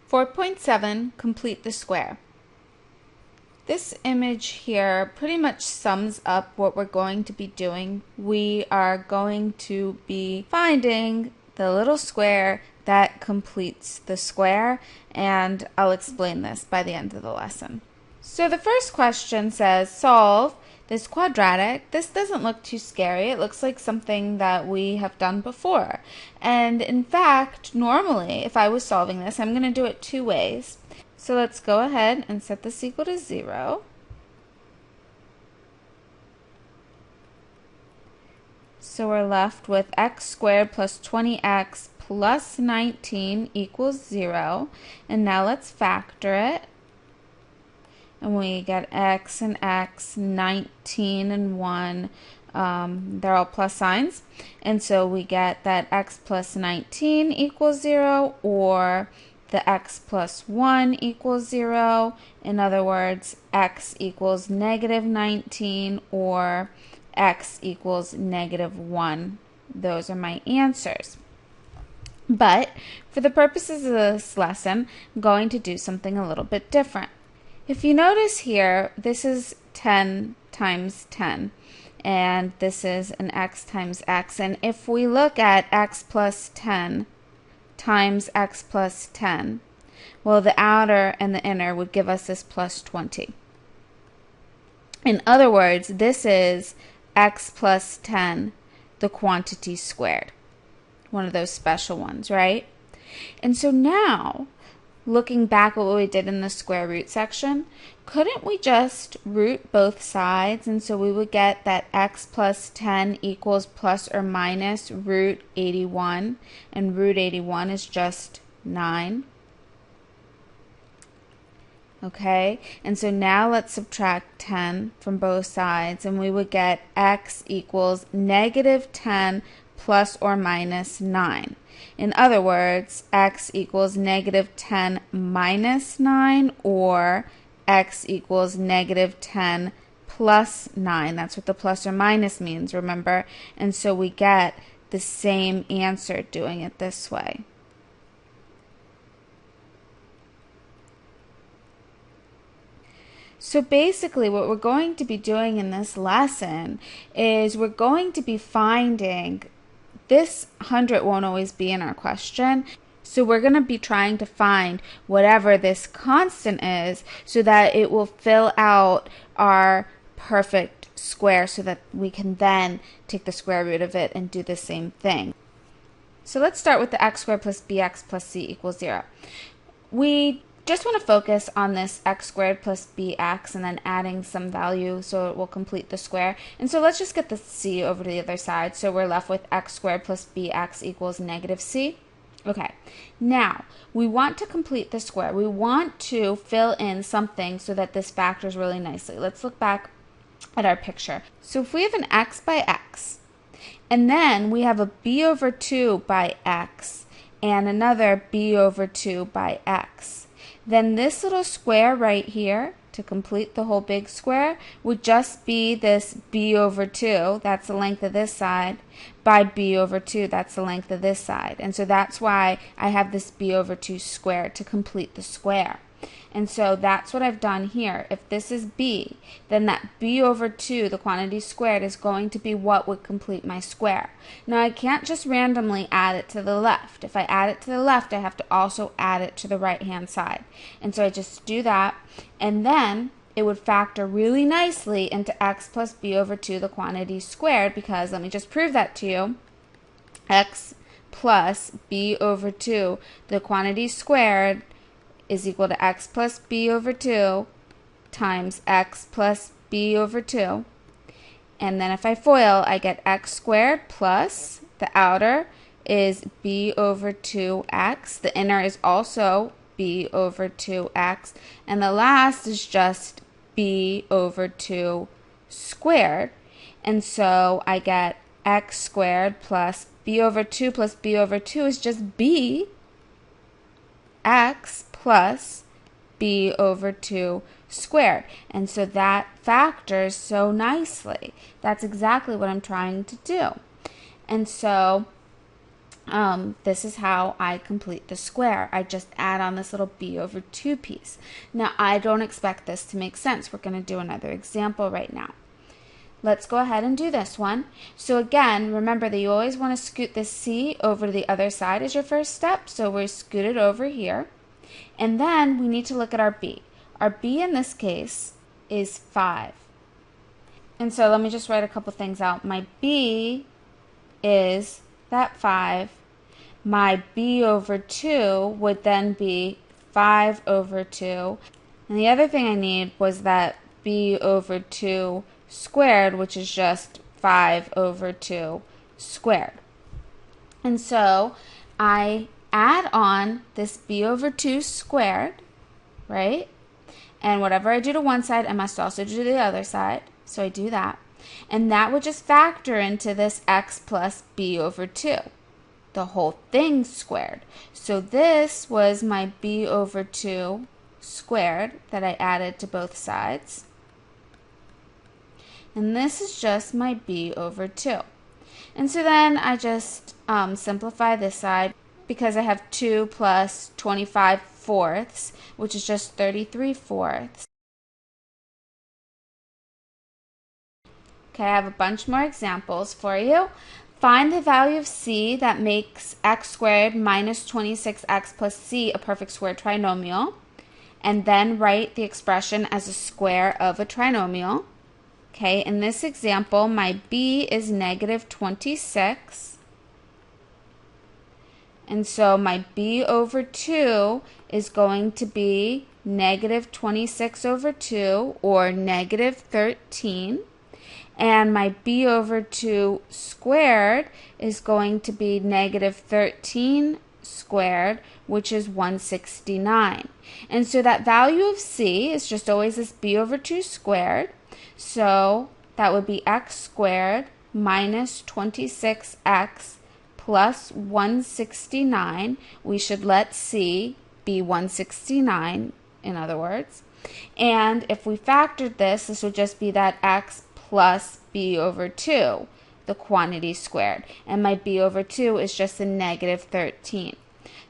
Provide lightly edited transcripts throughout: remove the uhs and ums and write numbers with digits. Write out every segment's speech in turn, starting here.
4.7, complete the square. This image here pretty much sums up what we're going to be doing. We are going to be finding the little square that completes the square, and I'll explain this by the end of the lesson. So the first question says, solve this quadratic. This doesn't look too scary. It looks like something that we have done before. And in fact, normally, if I was solving this, I'm going to do it two ways. So let's go ahead and set this equal to 0. So we're left with x squared plus 20x plus 19 equals 0. And now let's factor it. And we get x and x, 19 and 1. They're all plus signs. And so we get that x plus 19 equals 0, or the x plus 1 equals 0. In other words, x equals negative 19 or x equals negative 1. Those are my answers. But for the purposes of this lesson, I'm going to do something a little bit different. If you notice here, this is 10 times 10, and this is an x times x. And if we look at x plus 10 times x plus 10, well, the outer and the inner would give us this plus 20. In other words, this is x plus 10, the quantity squared. One of those special ones, right? And so now, looking back at what we did in the square root section, couldn't we just root both sides? And so we would get that x plus 10 equals plus or minus root 81, and root 81 is just 9. Okay, and so now let's subtract 10 from both sides, and we would get x equals negative 10 plus or minus 9. In other words, x equals negative 10 minus 9, or x equals negative 10 plus 9. That's what the plus or minus means, remember? And so we get the same answer doing it this way. So basically what we're going to be doing in this lesson is we're going to be finding, this 100 won't always be in our question, so we're going to be trying to find whatever this constant is so that it will fill out our perfect square so that we can then take the square root of it and do the same thing. So let's start with the x squared plus bx plus c equals 0. We just want to focus on this x squared plus bx and then adding some value so it will complete the square. And so let's just get the c over to the other side. So we're left with x squared plus bx equals negative c. Okay, now we want to complete the square. We want to fill in something so that this factors really nicely. Let's look back at our picture. So if we have an x by x, and then we have a b over 2 by x, and another b over 2 by x, then this little square right here, to complete the whole big square, would just be this b over 2, that's the length of this side, by b over 2, that's the length of this side. And so that's why I have this b over 2 squared to complete the square. And so that's what I've done here. If this is b, then that b over 2, the quantity squared, is going to be what would complete my square. Now I can't just randomly add it to the left. If I add it to the left, I have to also add it to the right hand side. And so I just do that, and then it would factor really nicely into x plus b over 2, the quantity squared, because let me just prove that to you. X plus b over 2, the quantity squared, is equal to x plus b over 2 times x plus b over 2. And then if I FOIL, I get x squared plus the outer is b over 2x. The inner is also b over 2x. And the last is just b over 2 squared. And so I get x squared plus b over 2 is just b x plus b over 2 squared. And so that factors so nicely. That's exactly what I'm trying to do. And so this is how I complete the square. I just add on this little b over 2 piece. Now, I don't expect this to make sense. We're going to do another example right now. Let's go ahead and do this one. So again, remember that you always want to scoot this c over to the other side as your first step. So we scoot it over here. And then we need to look at our b. Our b in this case is 5. And so let me just write a couple things out. My b is that 5. My b over 2 would then be 5 over 2. And the other thing I need was that b over 2 squared, which is just 5 over 2 squared. And so I add on this b over 2 squared, right? And whatever I do to one side, I must also do to the other side. So I do that. And that would just factor into this x plus b over 2, the whole thing squared. So this was my b over 2 squared that I added to both sides. And this is just my b over 2. And so then I just simplify this side because I have 2 plus 25 fourths, which is just 33 fourths. Okay, I have a bunch more examples for you. Find the value of c that makes x squared minus 26x plus c a perfect square trinomial, and then write the expression as a square of a trinomial. Okay, in this example, my b is negative 26. And so my b over 2 is going to be negative 26 over 2, or negative 13. And my b over 2 squared is going to be negative 13 squared, which is 169. And so that value of c is just always this b over 2 squared. So that would be x squared minus 26x plus 169. We should let c be 169, in other words. And if we factored this would just be that x plus b over 2, the quantity squared. And my b over 2 is just a negative 13.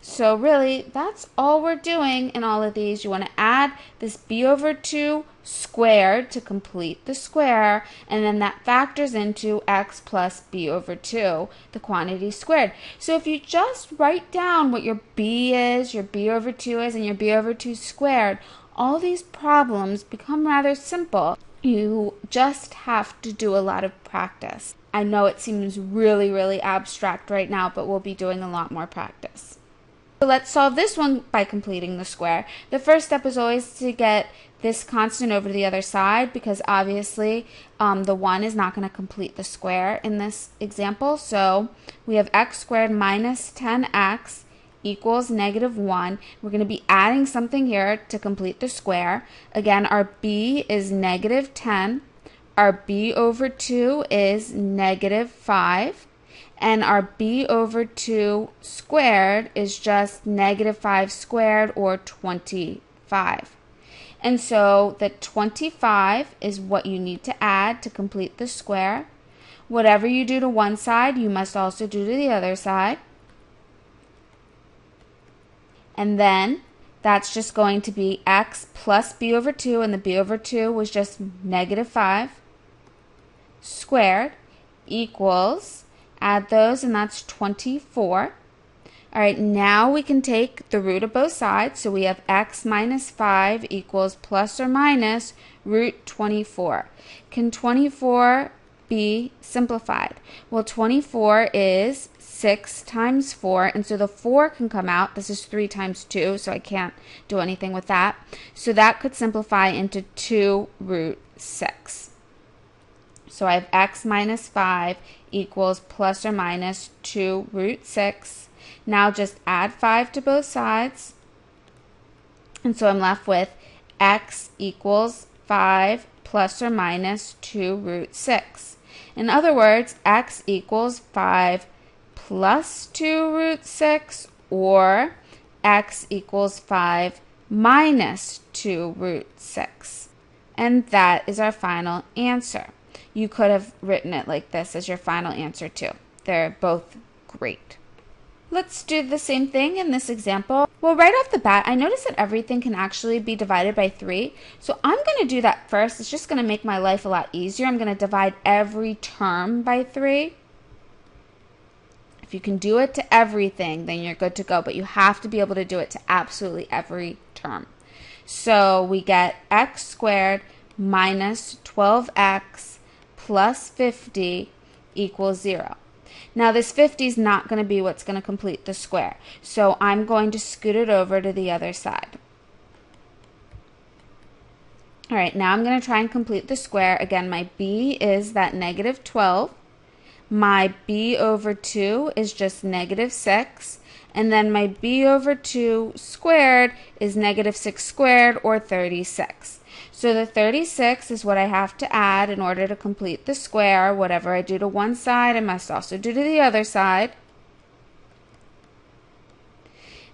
So really, that's all we're doing in all of these. You want to add this b over 2 squared to complete the square, and then that factors into x plus b over 2, the quantity squared. So if you just write down what your b is, your b over 2 is, and your b over 2 squared, all these problems become rather simple. You just have to do a lot of practice. I know it seems really, really abstract right now, but we'll be doing a lot more practice. So let's solve this one by completing the square. The first step is always to get this constant over to the other side, because obviously the 1 is not going to complete the square in this example. So we have x squared minus 10x equals negative 1. We're going to be adding something here to complete the square. Again, our b is negative 10. Our b over 2 is negative 5. And our b over 2 squared is just negative 5 squared, or 25. And so the 25 is what you need to add to complete the square. Whatever you do to one side, you must also do to the other side. And then that's just going to be x plus b over 2, and the b over 2 was just negative 5 squared, equals, add those, and that's 24. All right, now we can take the root of both sides. So we have x minus 5 equals plus or minus root 24. Can 24 be simplified? Well, 24 is 6 times 4, and so the 4 can come out. This is 3 times 2, so I can't do anything with that. So that could simplify into 2 root 6. So I have x minus 5 equals plus or minus 2 root 6. Now just add 5 to both sides. And so I'm left with x equals 5 plus or minus 2 root 6. In other words, x equals 5 plus 2 root 6, or x equals 5 minus 2 root 6. And that is our final answer. You could have written it like this as your final answer too. They're both great. Let's do the same thing in this example. Well, right off the bat, I notice that everything can actually be divided by 3. So I'm going to do that first. It's just going to make my life a lot easier. I'm going to divide every term by 3. If you can do it to everything, then you're good to go. But you have to be able to do it to absolutely every term. So we get x squared minus 12x plus 50 equals 0. Now this 50 is not going to be what's going to complete the square. So I'm going to scoot it over to the other side. All right, now I'm going to try and complete the square. Again, my b is that negative 12. My b over 2 is just negative 6. And then my b over 2 squared is negative 6 squared, or 36. So the 36 is what I have to add in order to complete the square. Whatever I do to one side, I must also do to the other side.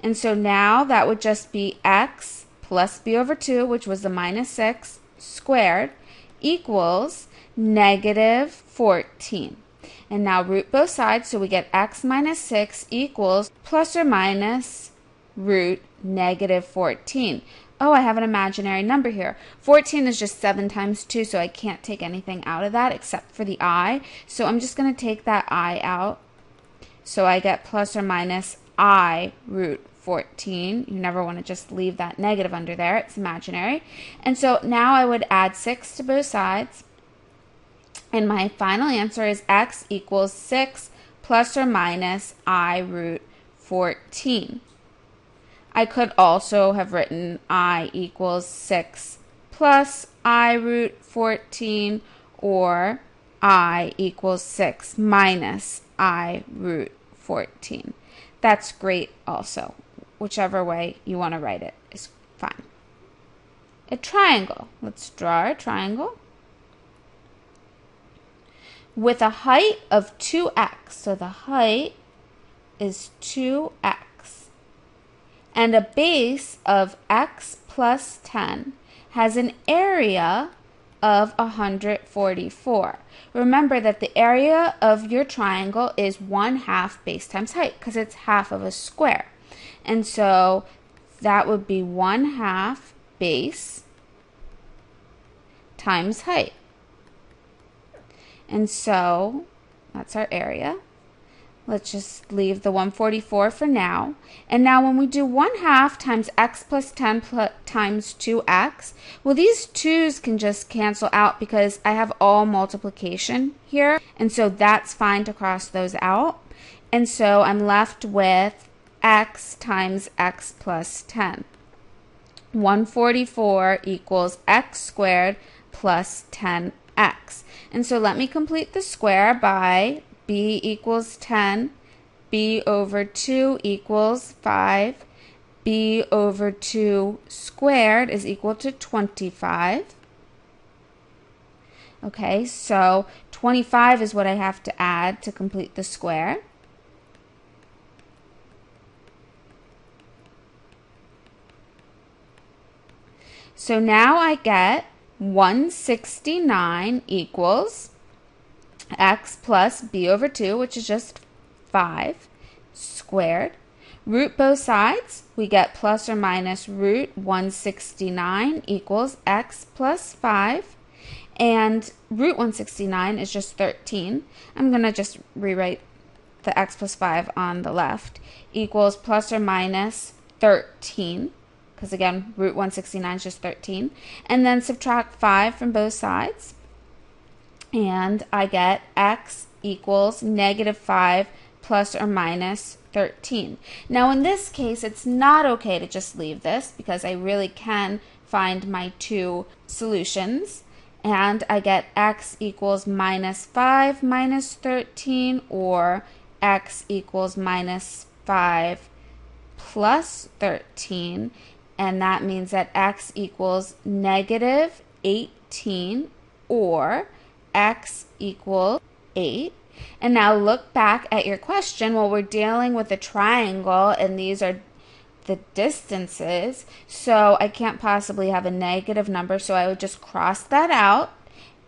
And so now that would just be x plus b over 2, which was the minus 6 squared, equals negative 14. And now root both sides, so we get x minus 6 equals plus or minus root negative 14. Oh, I have an imaginary number here. 14 is just 7 times 2, so I can't take anything out of that except for the I. So I'm just going to take that I out. So I get plus or minus I root 14. You never want to just leave that negative under there. It's imaginary. And so now I would add 6 to both sides. And my final answer is x equals 6 plus or minus I root 14. I could also have written I equals 6 plus I root 14, or I equals 6 minus I root 14. That's great also. Whichever way you want to write it is fine. A triangle. Let's draw a triangle with a height of 2x. So the height is 2x. And a base of x plus 10 has an area of 144. Remember that the area of your triangle is 1/2 base times height, because it's half of a square. And so that would be 1/2 base times height. And so that's our area. Let's just leave the 144 for now. And now when we do 1/2 times x plus 10 times 2x, well, these 2's can just cancel out because I have all multiplication here. And so that's fine to cross those out. And so I'm left with x times x plus 10. 144 equals x squared plus 10x. And so let me complete the square by b equals 10, b over 2 equals 5, b over 2 squared is equal to 25. Okay, so 25 is what I have to add to complete the square. So now I get 169 equals x plus b over 2, which is just 5, squared. Root both sides, we get plus or minus root 169 equals x plus 5. And root 169 is just 13. I'm going to just rewrite the x plus 5 on the left, equals plus or minus 13. Because again, root 169 is just 13. And then subtract 5 from both sides. And I get x equals negative 5 plus or minus 13. Now in this case, it's not okay to just leave this because I really can find my two solutions. And I get x equals minus 5 minus 13, or x equals minus 5 plus 13. And that means that x equals negative 18, or x equals 8. And now look back at your question. Well, we're dealing with a triangle, and these are the distances, so I can't possibly have a negative number, so I would just cross that out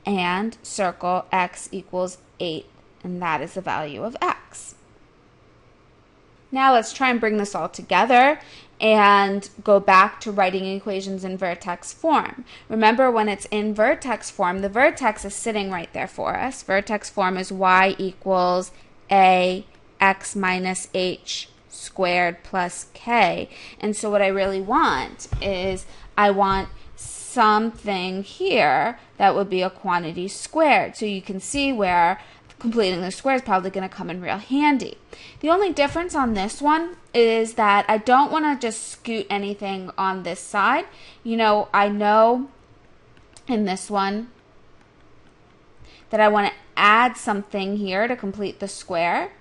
and circle x equals 8, and that is the value of x. Now let's try and bring this all together and go back to writing equations in vertex form. Remember, when it's in vertex form, the vertex is sitting right there for us. Vertex form is y equals ax minus h squared plus k. And so what I really want is I want something here that would be a quantity squared. So you can see where completing the square is probably going to come in real handy. The only difference on this one is that I don't want to just scoot anything on this side. You know, I know in this one that I want to add something here to complete the square,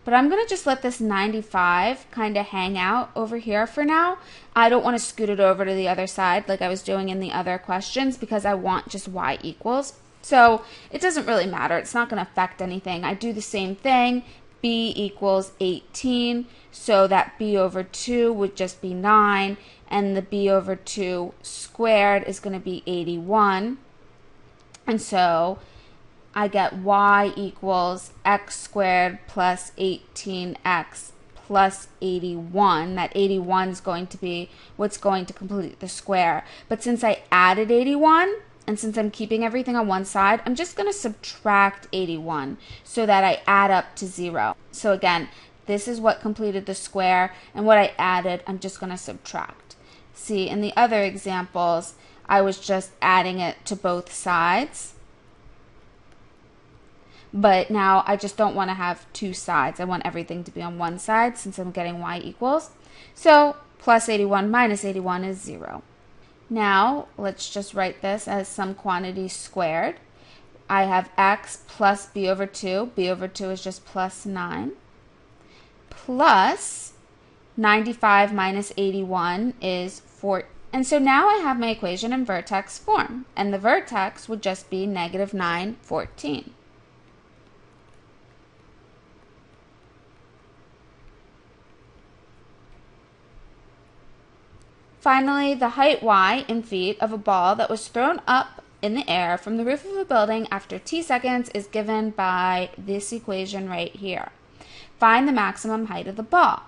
but I'm going to just let this 95 kind of hang out over here for now. I don't want to scoot it over to the other side like I was doing in the other questions because I want just y equals. So it doesn't really matter. It's not going to affect anything. I do the same thing. B equals 18. So that b over 2 would just be 9. And the b over 2 squared is going to be 81. And so I get y equals x squared plus 18x plus 81. That 81 is going to be what's going to complete the square. But since I added 81, and since I'm keeping everything on one side, I'm just going to subtract 81 so that I add up to 0. So again, this is what completed the square, and what I added, I'm just going to subtract. See, in the other examples, I was just adding it to both sides. But now I just don't want to have two sides. I want everything to be on one side since I'm getting y equals. So plus 81 minus 81 is 0. Now, let's just write this as some quantity squared. I have x plus b over 2. b over 2 is just plus 9. Plus 95 minus 81 is 4. And so now I have my equation in vertex form. And the vertex would just be negative 9, 14. Finally, the height y in feet of a ball that was thrown up in the air from the roof of a building after t seconds is given by this equation right here. Find the maximum height of the ball.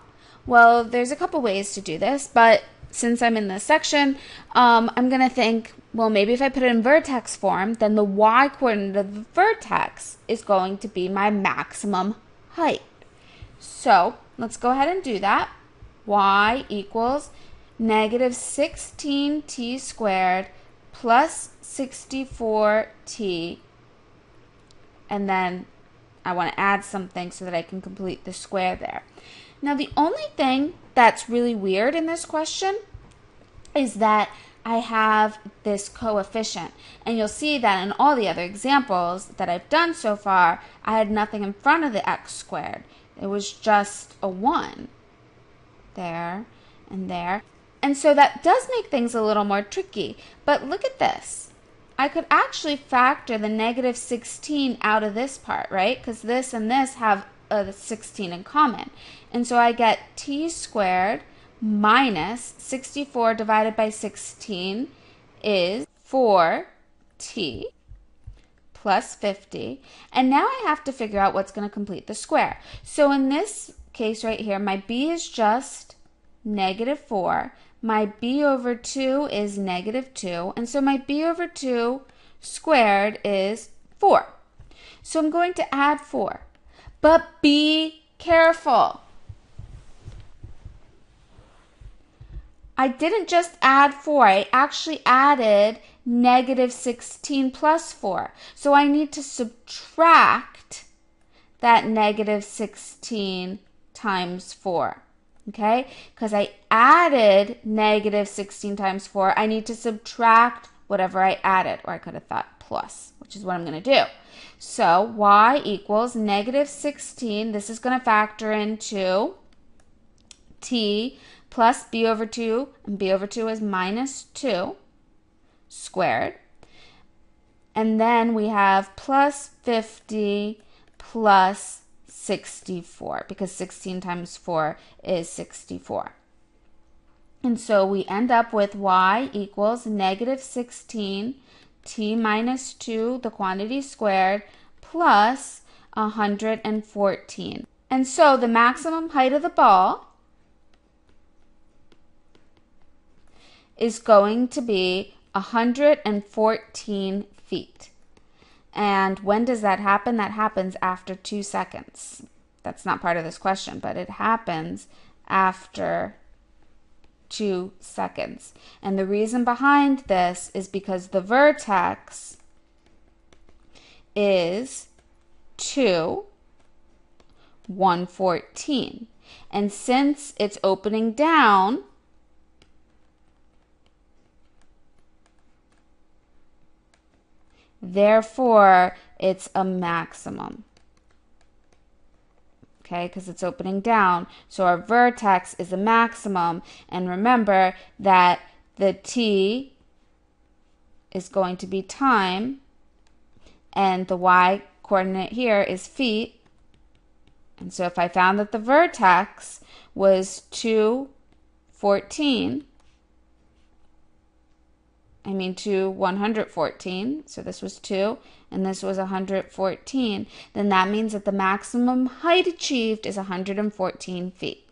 Well, there's a couple ways to do this, but since I'm in this section, I'm going to think, well, maybe if I put it in vertex form, then the y-coordinate of the vertex is going to be my maximum height. So let's go ahead and do that. Y equals negative 16t squared plus 64t, and then I want to add something so that I can complete the square there. Now the only thing that's really weird in this question is that I have this coefficient, and you'll see that in all the other examples that I've done so far, I had nothing in front of the x squared. It was just a 1 there and there. And so that does make things a little more tricky. But look at this. I could actually factor the negative 16 out of this part, right? Because this and this have a 16 in common. And so I get t squared minus 64 divided by 16 is 4t plus 50. And now I have to figure out what's going to complete the square. So in this case right here, my b is just negative 4. My b over 2 is negative 2, and so my b over 2 squared is 4. So I'm going to add 4. But be careful. I didn't just add 4. I actually added negative 16 plus 4. So I need to subtract that negative 16 times 4. Okay, because I added negative 16 times 4, I need to subtract whatever I added, or I could have thought plus, which is what I'm going to do. So y equals negative 16. This is going to factor into t plus b over 2, and b over 2 is minus 2 squared. And then we have plus 50 plus 64, because 16 times 4 is 64. And so we end up with y equals negative 16 t minus 2, the quantity squared, plus 114. And so the maximum height of the ball is going to be 114 feet. And when does that happen? That happens after 2 seconds. That's not part of this question, but it happens after 2 seconds. And the reason behind this is because the vertex is 2, 114. And since it's opening down, therefore it's a maximum. Okay, because it's opening down. So our vertex is a maximum. And remember that the t is going to be time, and the y coordinate here is feet. And so if I found that the vertex was 214, 114, so this was 2 and this was 114, then that means that the maximum height achieved is 114 feet.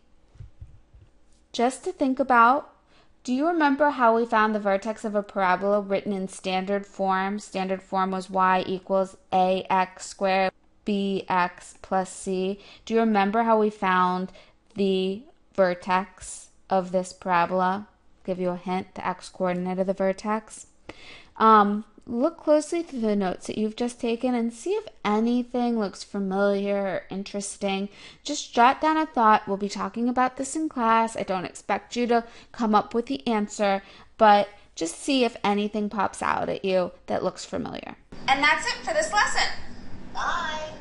Just to think about, do you remember how we found the vertex of a parabola written in standard form? Standard form was y equals ax squared bx plus c. Do you remember how we found the vertex of this parabola? Give you a hint, the x-coordinate of the vertex. Look closely through the notes that you've just taken and see if anything looks familiar or interesting. Just jot down a thought. We'll be talking about this in class. I don't expect you to come up with the answer, but just see if anything pops out at you that looks familiar. And that's it for this lesson. Bye.